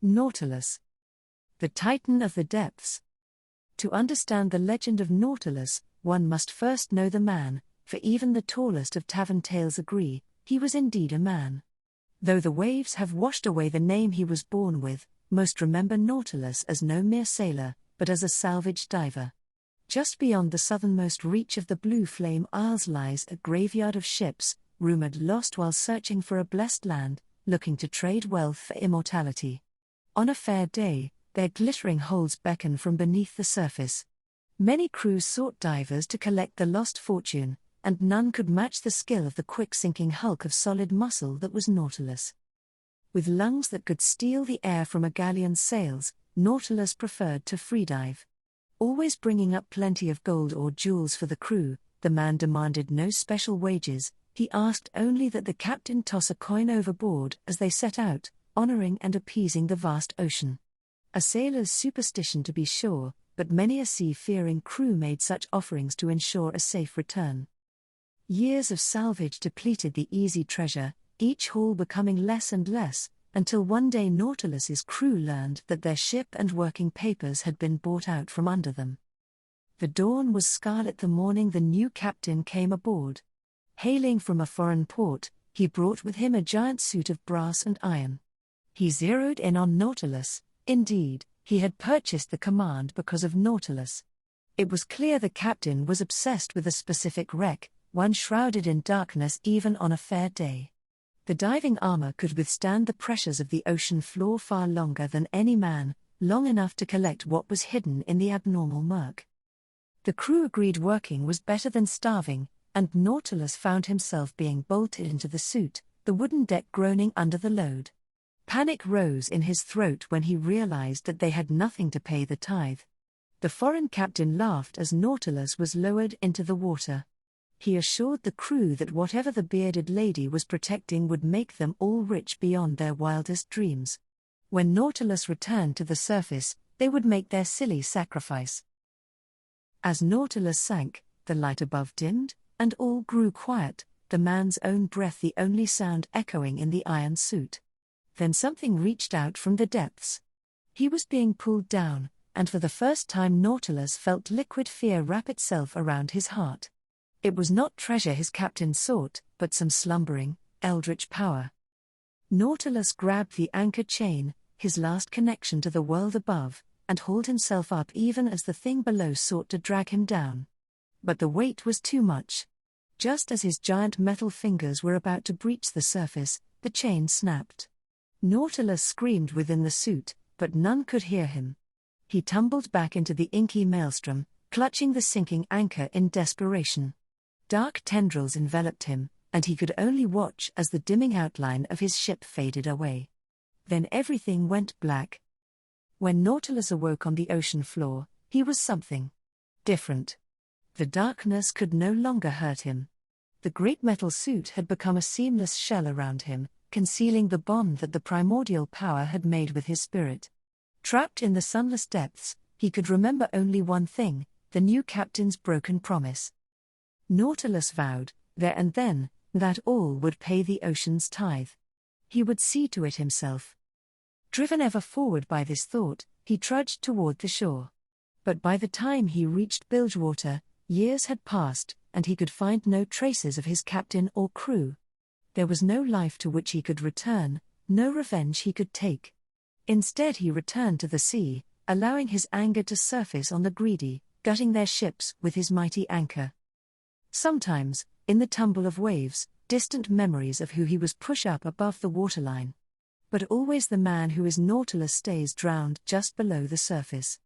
Nautilus, the Titan of the depths. To understand the legend of Nautilus, one must first know the man, for even the tallest of tavern tales agree, he was indeed a man. Though the waves have washed away the name he was born with, most remember Nautilus as no mere sailor, but as a salvage diver. Just beyond the southernmost reach of the Blue Flame Isles lies a graveyard of ships, rumored lost while searching for a blessed land, looking to trade wealth for immortality. On a fair day, their glittering holds beckon from beneath the surface. Many crews sought divers to collect the lost fortune, and none could match the skill of the quick-sinking hulk of solid muscle that was Nautilus. With lungs that could steal the air from a galleon's sails, Nautilus preferred to freedive. Always bringing up plenty of gold or jewels for the crew, the man demanded no special wages, he asked only that the captain toss a coin overboard as they set out, honoring and appeasing the vast ocean. A sailor's superstition to be sure, but many a sea-fearing crew made such offerings to ensure a safe return. Years of salvage depleted the easy treasure, each haul becoming less and less, until one day Nautilus's crew learned that their ship and working papers had been bought out from under them. The dawn was scarlet the morning the new captain came aboard. Hailing from a foreign port, he brought with him a giant suit of brass and iron. He zeroed in on Nautilus. Indeed, he had purchased the command because of Nautilus. It was clear the captain was obsessed with a specific wreck, one shrouded in darkness even on a fair day. The diving armor could withstand the pressures of the ocean floor far longer than any man, long enough to collect what was hidden in the abnormal murk. The crew agreed working was better than starving, and Nautilus found himself being bolted into the suit, the wooden deck groaning under the load. Panic rose in his throat when he realized that they had nothing to pay the tithe. The foreign captain laughed as Nautilus was lowered into the water. He assured the crew that whatever the bearded lady was protecting would make them all rich beyond their wildest dreams. When Nautilus returned to the surface, they would make their silly sacrifice. As Nautilus sank, the light above dimmed, and all grew quiet, the man's own breath the only sound echoing in the iron suit. Then something reached out from the depths. He was being pulled down, and for the first time Nautilus felt liquid fear wrap itself around his heart. It was not treasure his captain sought, but some slumbering, eldritch power. Nautilus grabbed the anchor chain, his last connection to the world above, and hauled himself up even as the thing below sought to drag him down. But the weight was too much. Just as his giant metal fingers were about to breach the surface, the chain snapped. Nautilus screamed within the suit, but none could hear him. He tumbled back into the inky maelstrom, clutching the sinking anchor in desperation. Dark tendrils enveloped him, and he could only watch as the dimming outline of his ship faded away. Then everything went black. When Nautilus awoke on the ocean floor, he was something different. The darkness could no longer hurt him. The great metal suit had become a seamless shell around him, concealing the bond that the primordial power had made with his spirit. Trapped in the sunless depths, he could remember only one thing, the new captain's broken promise. Nautilus vowed, there and then, that all would pay the ocean's tithe. He would see to it himself. Driven ever forward by this thought, he trudged toward the shore. But by the time he reached Bilgewater, years had passed, and he could find no traces of his captain or crew. There was no life to which he could return, no revenge he could take. Instead he returned to the sea, allowing his anger to surface on the greedy, gutting their ships with his mighty anchor. Sometimes, in the tumble of waves, distant memories of who he was push up above the waterline. But always the man who is Nautilus stays drowned just below the surface.